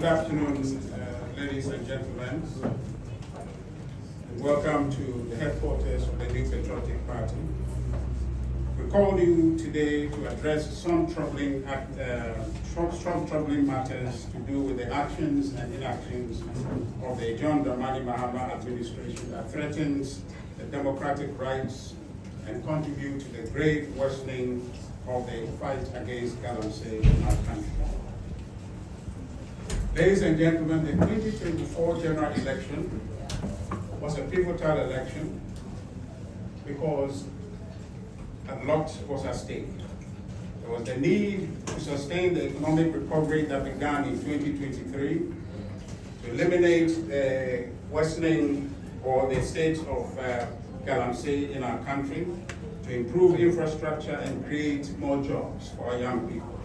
Good afternoon, ladies and gentlemen. Welcome to the headquarters of the New Patriotic Party. We call you today to address some troubling matters to do with the actions and inactions of the John Dramani Mahama administration that threatens the democratic rights and contribute to the grave worsening of the fight against galamsey in our country. Ladies and gentlemen, the 2024 general election was a pivotal election because a lot was at stake. There was the need to sustain the economic recovery that began in 2023, to eliminate the worsening or the state of galamsey in our country, to improve infrastructure and create more jobs for our young people.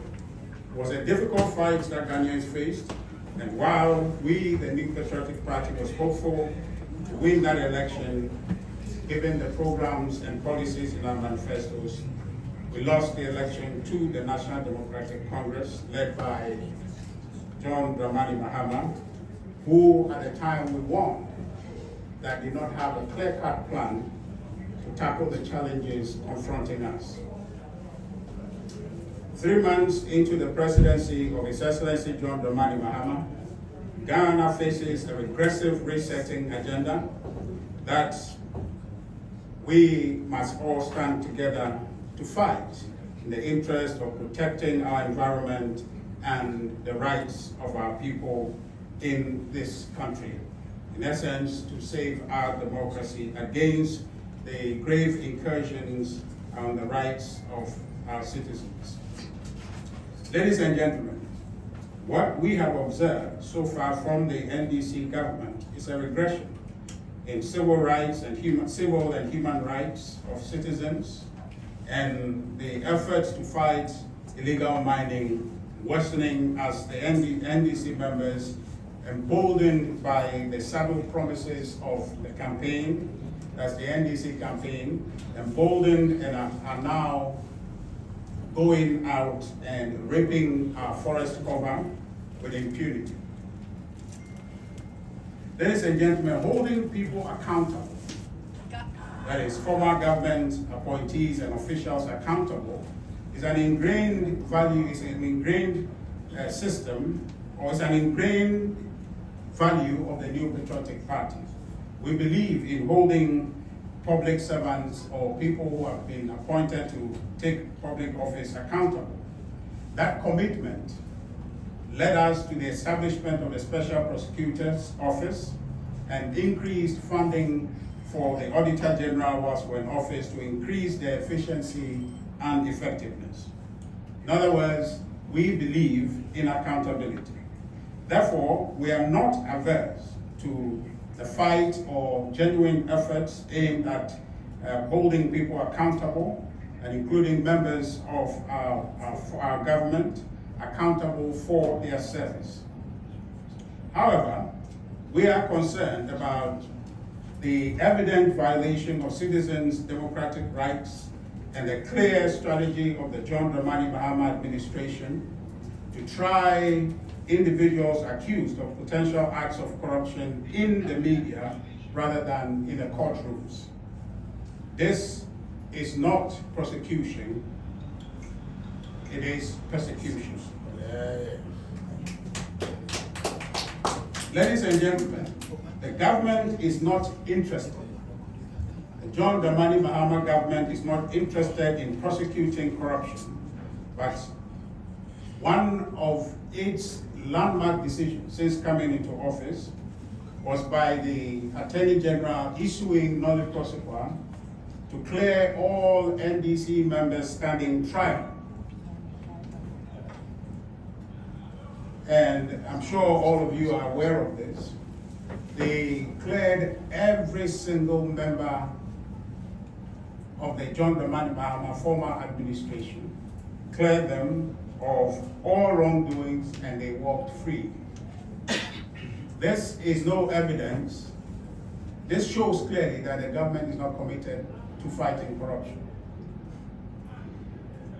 It was a difficult fight that Ghanaians faced, and while we, the New Patriotic Party, was hopeful to win that election, given the programs and policies in our manifestos, we lost the election to the National Democratic Congress, led by John Dramani Mahama, who at the time we won, that did not have a clear-cut plan to tackle the challenges confronting us. 3 months into the presidency of His Excellency John Dramani Mahama, Ghana faces a regressive resetting agenda that we must all stand together to fight in the interest of protecting our environment and the rights of our people in this country. In essence, to save our democracy against the grave incursions on the rights of our citizens. Ladies and gentlemen, what we have observed so far from the NDC government is a regression in civil rights and human rights of citizens, and the efforts to fight illegal mining worsening as the NDC members, emboldened by the subtle promises of the campaign, as the NDC campaign, emboldened and are now going out and raping our forest cover with impunity. Ladies and gentlemen, holding people accountable, that is former government appointees and officials accountable, is an ingrained value, is an ingrained system, or is an ingrained value of the New Patriotic Party. We believe in holding public servants or people who have been appointed to take public office accountable. That commitment led us to the establishment of the Special Prosecutor's Office and increased funding for the Auditor General whilst we're in office to increase their efficiency and effectiveness. In other words, we believe in accountability. Therefore, we are not averse to the fight or genuine efforts aimed at holding people accountable, and including members of our government accountable for their service. However, we are concerned about the evident violation of citizens' democratic rights and the clear strategy of the John Dramani Mahama administration to try individuals accused of potential acts of corruption in the media rather than in the courtrooms. This is not prosecution, it is persecution. Ladies and gentlemen, the government is not interested. The John Dramani Mahama government is not interested in prosecuting corruption, but one of its landmark decisions since coming into office was by the Attorney General issuing nolle prosequi to clear all NDC members standing trial. And I'm sure all of you are aware of this. They cleared every single member of the John Dramani Mahama former administration, cleared them of all wrongdoings, and they walked free. This is no evidence. This shows clearly that the government is not committed to fighting corruption.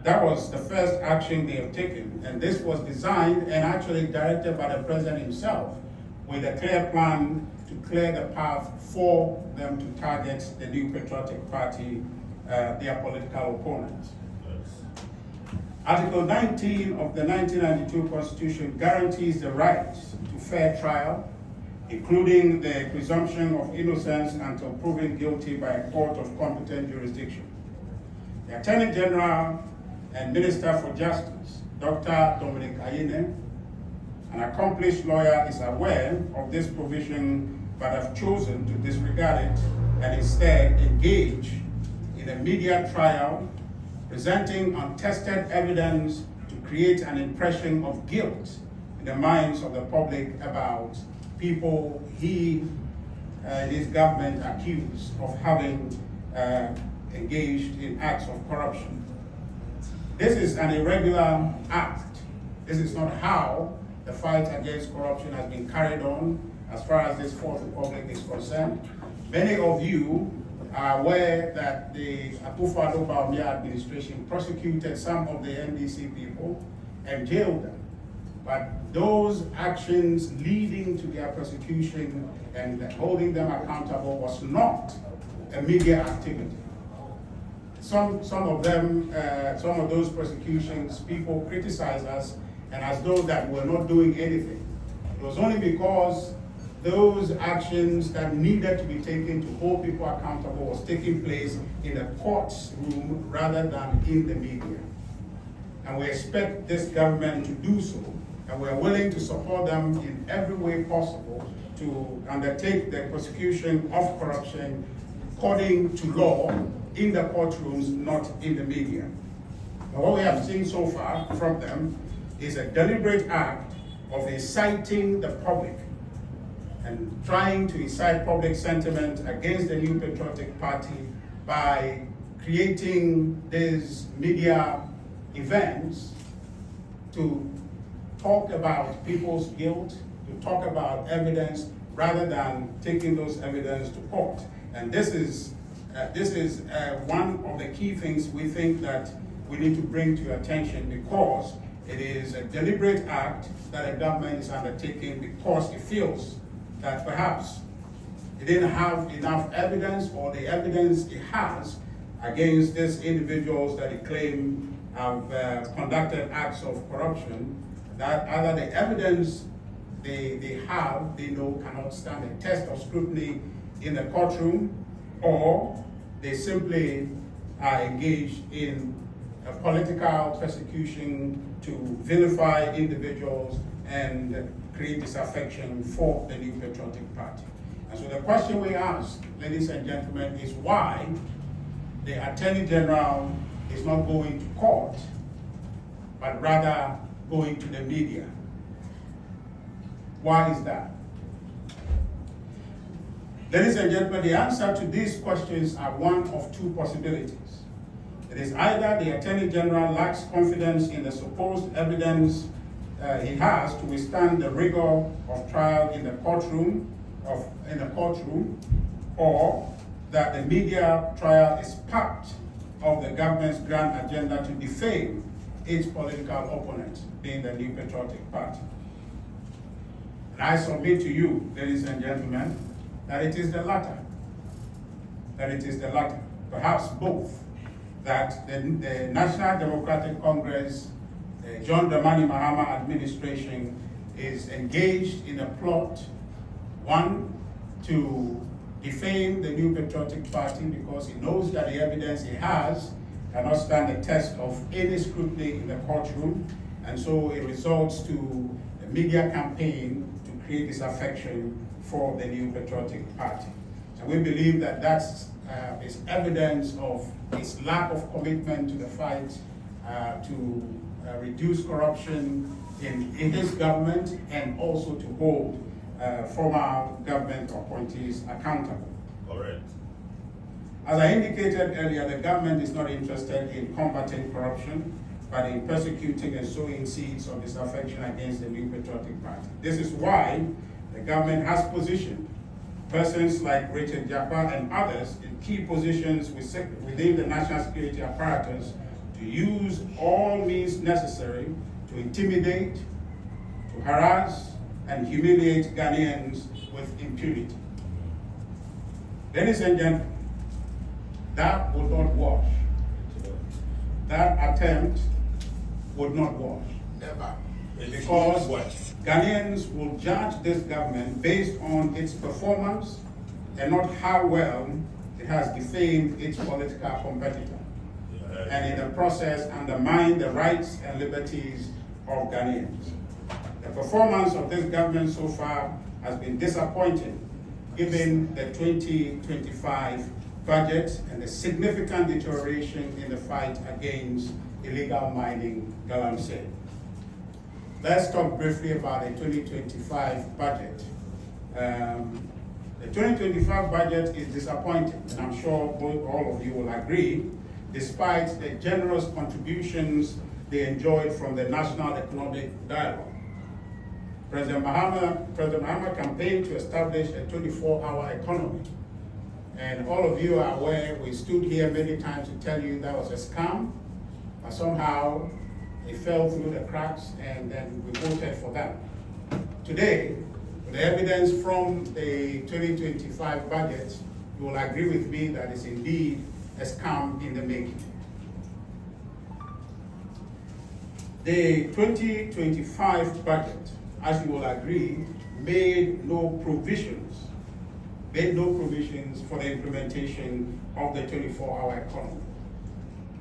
That was the first action they have taken, and this was designed and actually directed by the president himself with a clear plan to clear the path for them to target the New Patriotic Party, their political opponents. Article 19 of the 1992 Constitution guarantees the right to fair trial, including the presumption of innocence until proven guilty by a court of competent jurisdiction. The Attorney General and Minister for Justice, Dr. Dominic Ayine, an accomplished lawyer, is aware of this provision but have chosen to disregard it and instead engage in a media trial presenting untested evidence to create an impression of guilt in the minds of the public about people he and his government accused of having engaged in acts of corruption. This is an irregular act. This is not how the fight against corruption has been carried on as far as this Fourth Republic is concerned. Many of you are aware that the Adu Boahen administration prosecuted some of the NDC people and jailed them. But those actions leading to their prosecution and holding them accountable was not a media activity. Some of those prosecutions, people criticize us and as though that we're not doing anything. It was only because those actions that needed to be taken to hold people accountable was taking place in a courtroom rather than in the media. And we expect this government to do so, and we're willing to support them in every way possible to undertake the prosecution of corruption according to law in the courtrooms, not in the media. But what we have seen so far from them is a deliberate act of inciting the public and trying to incite public sentiment against the New Patriotic Party by creating these media events to talk about people's guilt, to talk about evidence, rather than taking those evidence to court. And this is one of the key things we think that we need to bring to your attention, because it is a deliberate act that a government is undertaking because it feels that perhaps it didn't have enough evidence, or the evidence it has against these individuals that it claimed have conducted acts of corruption, that either the evidence they have, they know cannot stand the test of scrutiny in the courtroom, or they simply are engaged in a political persecution to vilify individuals and create disaffection for the New Patriotic Party. And so the question we ask, ladies and gentlemen, is why the Attorney General is not going to court, but rather going to the media. Why is that? Ladies and gentlemen, the answer to these questions are one of two possibilities. It is either the Attorney General lacks confidence in the supposed evidence he has to withstand the rigor of trial in the courtroom, or that the media trial is part of the government's grand agenda to defame its political opponent, being the New Patriotic Party. And I submit to you, ladies and gentlemen, that it is the latter. That it is the latter, perhaps both. That the National Democratic Congress, the John Dramani Mahama administration is engaged in a plot, one, to defame the New Patriotic Party because he knows that the evidence he has cannot stand the test of any scrutiny in the courtroom, and so it results to a media campaign to create disaffection for the New Patriotic Party. And we believe that that's is evidence of his lack of commitment to the fight to reduce corruption in his government, and also to hold former government appointees accountable. All right. As I indicated earlier, the government is not interested in combating corruption, but in persecuting and sowing seeds of disaffection against the New Patriotic Party. This is why the government has positioned persons like Richard Japa and others in key positions within the national security apparatus to use all means necessary to intimidate, to harass, and humiliate Ghanaians with impunity. Ladies and gentlemen, that would not wash. That attempt would not wash. Never. Because Ghanaians will judge this government based on its performance and not how well it has defamed its political competitor. And in the process undermine the rights and liberties of Ghanaians. The performance of this government so far has been disappointing, given the 2025 budget and the significant deterioration in the fight against illegal mining, galamsey. Let's talk briefly about the 2025 budget. The 2025 budget is disappointing, and I'm sure all of you will agree, despite the generous contributions they enjoyed from the National Economic Dialogue. President Mahama campaigned to establish a 24-hour economy. And all of you are aware, we stood here many times to tell you that was a scam, but somehow it fell through the cracks and then we voted for that. Today, with the evidence from the 2025 budget, you will agree with me that it's indeed a scam in the making. The 2025 budget, as you will agree, made no provisions for the implementation of the 24-hour economy.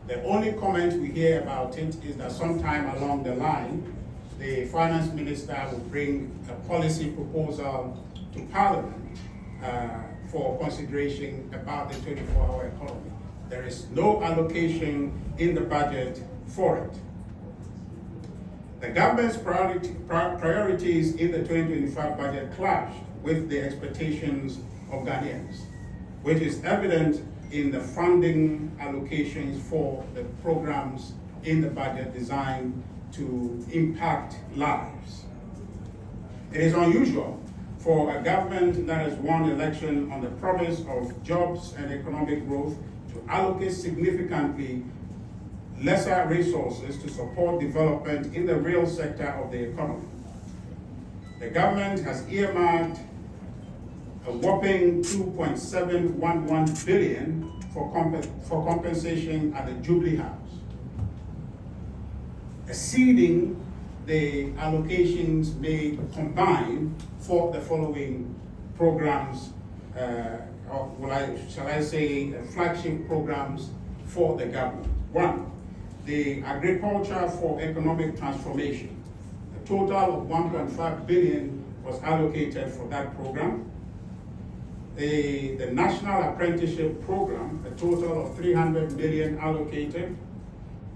The only comment we hear about it is that sometime along the line, the finance minister will bring a policy proposal to Parliament for consideration about the 24-hour economy. There is no allocation in the budget for it. The government's priorities in the 2025 budget clashed with the expectations of Ghanaians, which is evident in the funding allocations for the programs in the budget designed to impact lives. It is unusual for a government that has won election on the promise of jobs and economic growth to allocate significantly lesser resources to support development in the real sector of the economy. The government has earmarked a whopping 2.711 billion for compensation at the Jubilee House, exceeding the allocations made combined for the following programs, shall I say, flagship programs for the government. One, the Agriculture for Economic Transformation. A total of 1.5 billion was allocated for that program. The National Apprenticeship Program, a total of 300 million allocated.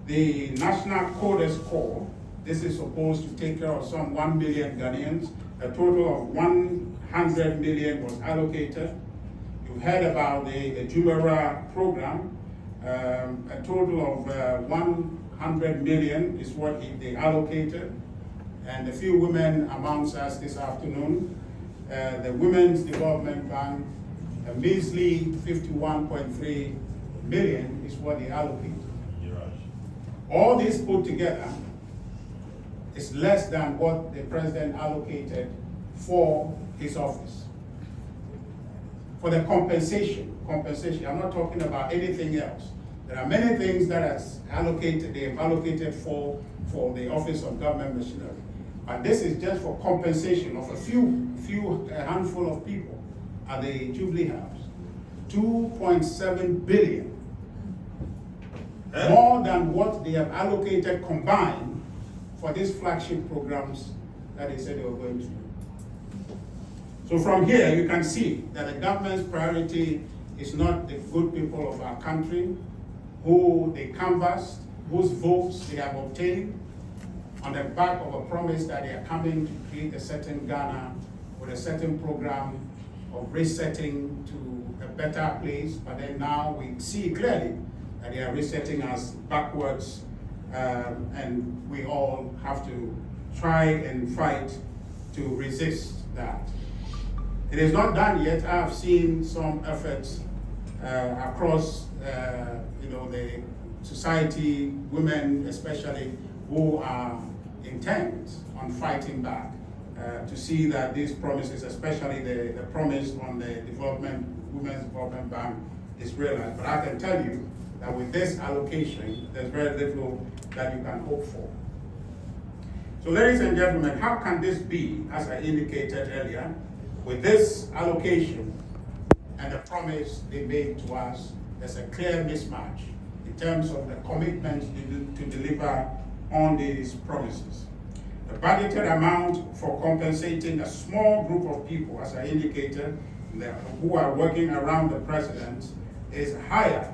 The National Coders Corps, this is supposed to take care of some 1 million Ghanaians. A total of 100 million was allocated. You've heard about the Jumera program. A total of 100 million is what they allocated. And a few women amongst us this afternoon. The Women's Development Bank, a measly 51.3 million is what they allocated. All this put together is less than what the president allocated for his office. For the compensation, I'm not talking about anything else. There are many things that they have allocated for the Office of Government Machinery. But this is just for compensation of a handful of people at the Jubilee House. 2.7 billion. More than what they have allocated combined for these flagship programs that they said they were going to do. So from here, you can see that the government's priority is not the good people of our country, who they canvassed, whose votes they have obtained, on the back of a promise that they are coming to create a certain Ghana with a certain program of resetting to a better place. But then now we see clearly that they are resetting us backwards, and we all have to try and fight to resist that. It is not done yet. I have seen some efforts across the society, women especially, who are intent on fighting back to see that these promises, especially the promise on the Women's Development Bank, is realized. But I can tell you that with this allocation, there's very little that you can hope for. So ladies and gentlemen, how can this be, as I indicated earlier, with this allocation and the promise they made to us, there's a clear mismatch in terms of the commitment to deliver on these promises. The budgeted amount for compensating a small group of people, as I indicated, who are working around the president, is higher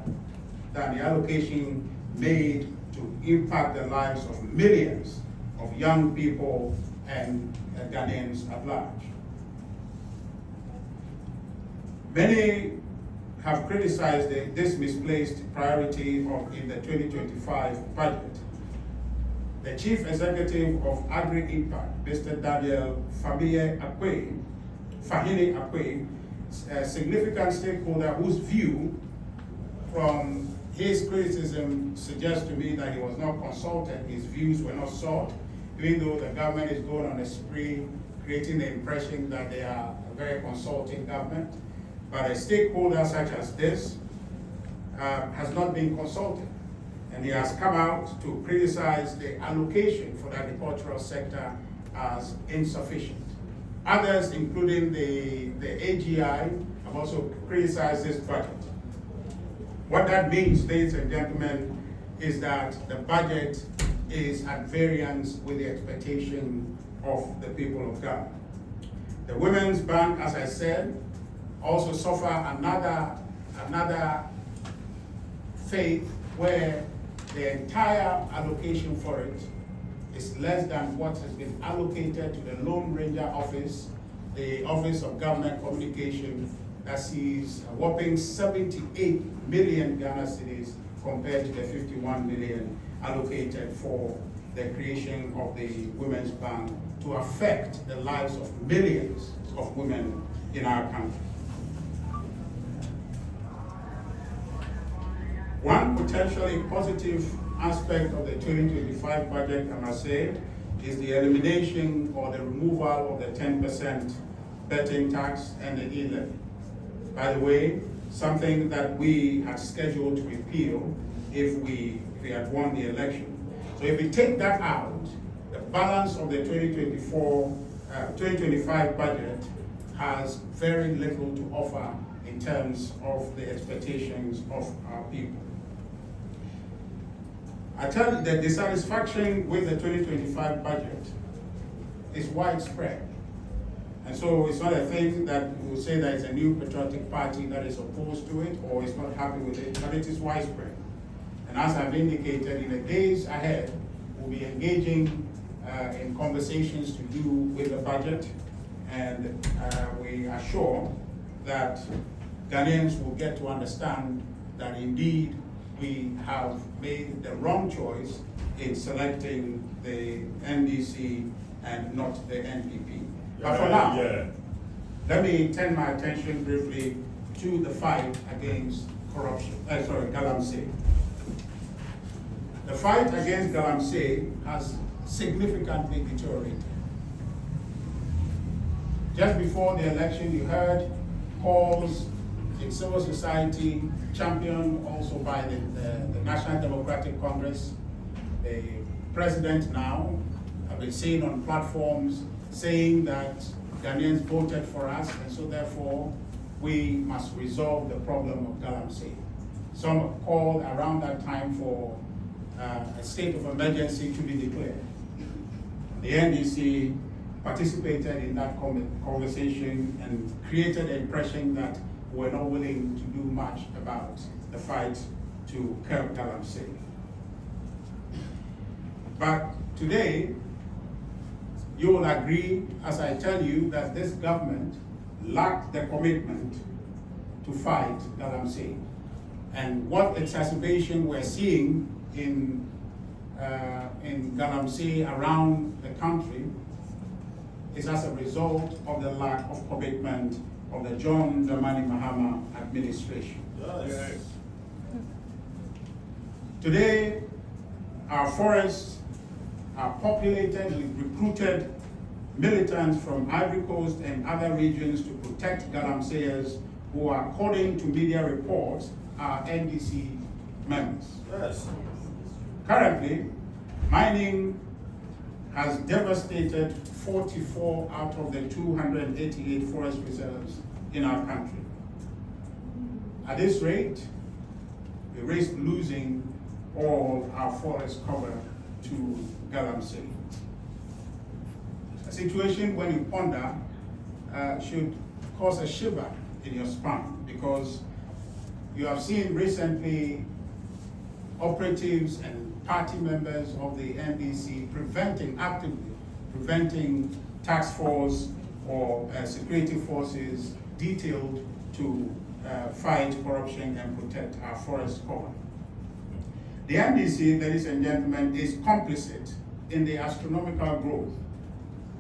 than the allocation made to impact the lives of millions of young people and Ghanaians at large. Many have criticized this misplaced priority in the 2025 budget. The Chief Executive of Agri-Impact, Mr. Daniel Fahine Akwe, a significant stakeholder whose view from his criticism suggests to me that he was not consulted, his views were not sought, even though the government is going on a spree, creating the impression that they are a very consulting government. But a stakeholder such as this has not been consulted. And he has come out to criticize the allocation for the agricultural sector as insufficient. Others, including the AGI, have also criticized this budget. What that means, ladies and gentlemen, is that the budget is at variance with the expectation of the people of Ghana. The Women's Bank, as I said, also suffer another fate where the entire allocation for it is less than what has been allocated to the Lone Ranger Office, the Office of Government Communication, that sees a whopping 78 million Ghana cedis compared to the 51 million allocated for the creation of the Women's Bank to affect the lives of millions of women in our country. One potentially positive aspect of the 2025 budget, I must say, is the elimination or the removal of the 10% betting tax and the e-levy. By the way, something that we had scheduled to repeal if we had won the election. So if we take that out, the balance of the 2025 budget has very little to offer in terms of the expectations of our people. I tell you that dissatisfaction with the 2025 budget is widespread. And so it's not a thing that we will say that it's a new patriotic party that is opposed to it or is not happy with it, but it is widespread. And as I've indicated, in the days ahead, we'll be engaging in conversations to do with the budget, and we are sure that Ghanaians will get to understand that indeed we have made the wrong choice in selecting the NDC and not the NPP. But for now, let me turn my attention briefly to the fight against corruption. Galamsey. The fight against Galamsey has significantly deteriorated. Just before the election, you heard calls in civil society, championed also by the National Democratic Congress. The president now have been seen on platforms saying that Ghanaians voted for us, and so therefore we must resolve the problem of Galamsey. Some called around that time for a state of emergency to be declared. The NDC participated in that conversation and created the impression that we're not willing to do much about the fight to curb Galamsey. But today, you will agree, as I tell you, that this government lacked the commitment to fight Galamsey. And what exacerbation we're seeing in Galamsey around the country is as a result of the lack of commitment of the John Dramani Mahama administration. Yes. Today, our forests are populated with recruited militants from Ivory Coast and other regions to protect galamseyers who, according to media reports, are NDC members. Yes. Currently, mining has devastated 44 out of the 288 forest reserves in our country. At this rate, we risk losing all our forest cover to galamsey. A situation, when you ponder, should cause a shiver in your spine, because you have seen recently operatives and party members of the NDC actively preventing task force or security forces detailed to fight corruption and protect our forest cover. The NDC, ladies and gentlemen, is complicit in the astronomical growth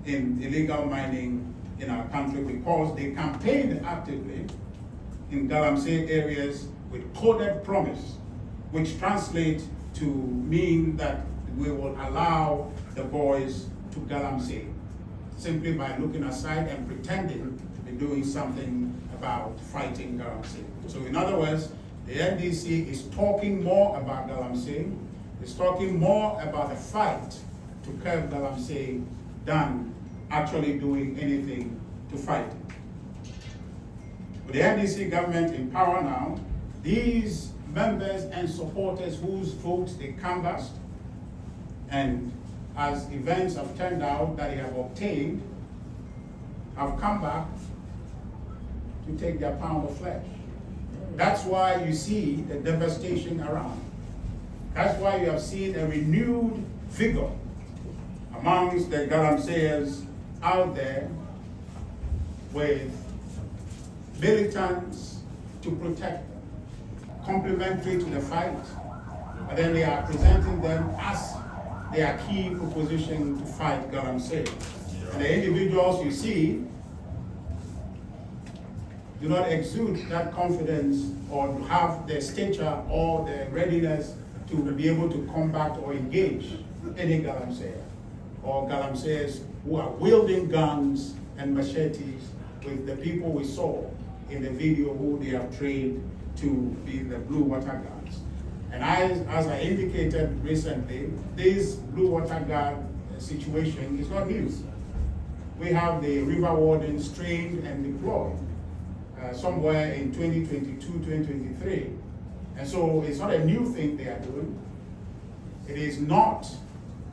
in illegal mining in our country, because they campaigned actively in galamsey areas with coded promise, which translates to mean that we will allow the boys to galamsey simply by looking aside and pretending to be doing something about fighting galamsey. So in other words, the NDC is talking more about galamsey, is talking more about the fight to curb galamsey than actually doing anything to fight it. With the NDC government in power now, these members and supporters whose votes they canvassed, and as events have turned out that they have obtained, have come back to take their pound of flesh. That's why you see the devastation around. That's why you have seen a renewed vigor amongst the galamseyers out there with militants to protect them, complementary to the fight, but then they are presenting them as their key proposition to fight galamsey. And the individuals you see do not exude that confidence or have the stature or the readiness to be able to combat or engage any galamseyer or galamseyers who are wielding guns and machetes with the people we saw in the video who they have trained to be the blue water guards. And as I indicated recently, this blue water guard situation is not new. We have the river wardens trained and deployed somewhere in 2022, 2023. And so it's not a new thing they are doing. It is not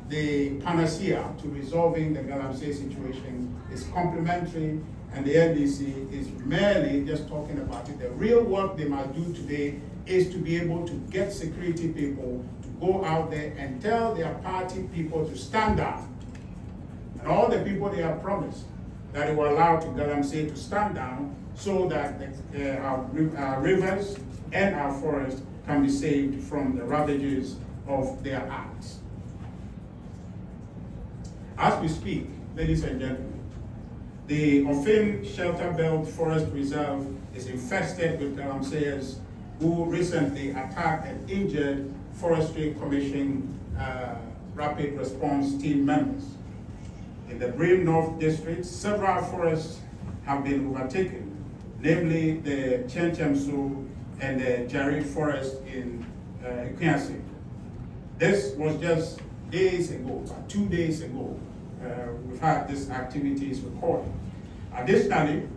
the panacea to resolving the galamsey situation. It's complementary, and the NDC is merely just talking about it. The real work they must do today is to be able to get security people to go out there and tell their party people to stand down. And all the people they have promised that they will allow to galamsey to stand down, so that our rivers and our forests can be saved from the ravages of their acts. As we speak, ladies and gentlemen, the Ofin Shelter Belt Forest Reserve is infested with galamseyers who recently attacked and injured Forestry Commission Rapid Response Team members. In the Brim North District, several forests have been overtaken, namely the Chenchemsu and the Jari Forest in Ikwasi. This was just days ago, about 2 days ago. We've had these activities recorded. Additionally,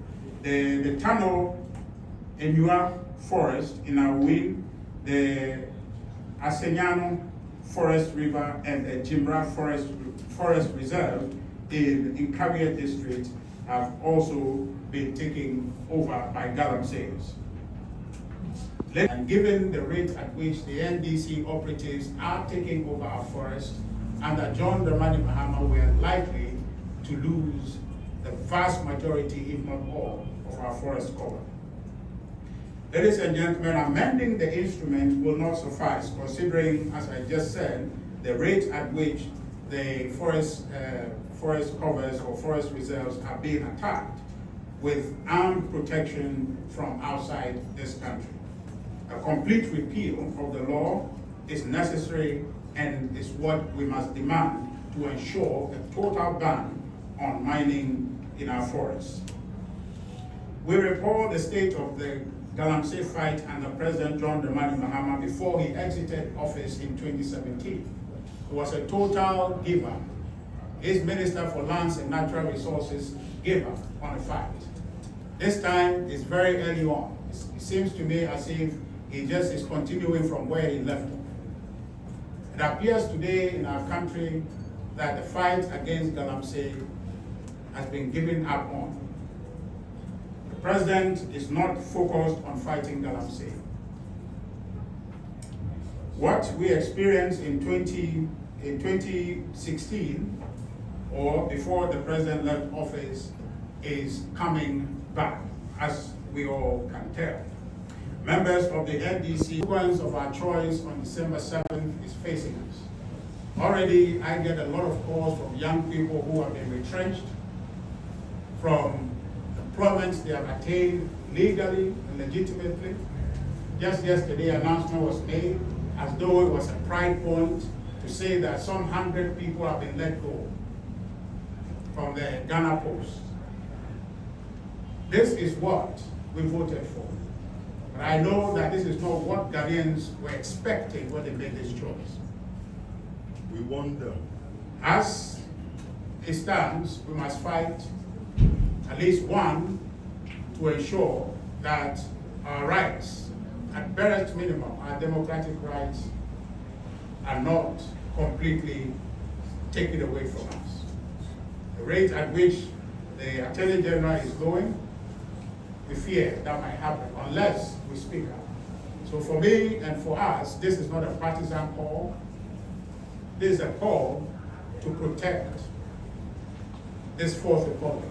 the Tano Enua Forest in Awin, the Asenyano Forest River, and the Jimra Forest Reserve in Kabia District have also been taken over by galamseyers. And given the rate at which the NDC operatives are taking over our forests, under John Dramani Mahama, we are likely to lose the vast majority, if not all, of our forest cover. Ladies and gentlemen, amending the instrument will not suffice, considering, as I just said, the rate at which the forest covers or forest reserves are being attacked with armed protection from outside this country. A complete repeal of the law is necessary and is what we must demand to ensure a total ban on mining in our forests. We recall the state of the Galamsey fight under President John Dramani Mahama before he exited office in 2017. He was a total giver. His Minister for Lands and Natural Resources gave up on the fight. This time is very early on. It seems to me as if he just is continuing from where he left off. It appears today in our country that the fight against Galamsey has been given up on. The president is not focused on fighting Galamsey. What we experienced in 2016, or before the president left office, is coming back, as we all can tell. Members of the NDC, the sequence of our choice on December 7th is facing us. Already, I get a lot of calls from young people who have been retrenched from employments they have attained legally and legitimately. Just yesterday, an announcement was made as though it was a pride point to say that some 100 people have been let go from the Ghana Post. This is what we voted for. But I know that this is not what Ghanaians were expecting when they made this choice. We want them. As it stands, we must fight at least one to ensure that our rights, at barest minimum, our democratic rights, are not completely taken away from us. The rate at which the Attorney General is going, we fear that might happen unless we speak up. So for me and for us, this is not a partisan call. This is a call to protect this Fourth Republic,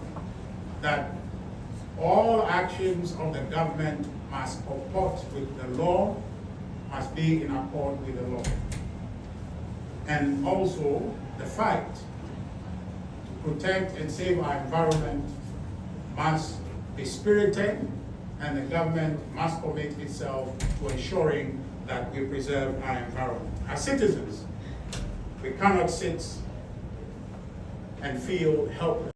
that all actions of the government must comport with the law, must be in accord with the law. And also the fight to protect and save our environment must be spirited, and the government must commit itself to ensuring that we preserve our environment. As citizens, we cannot sit and feel helpless.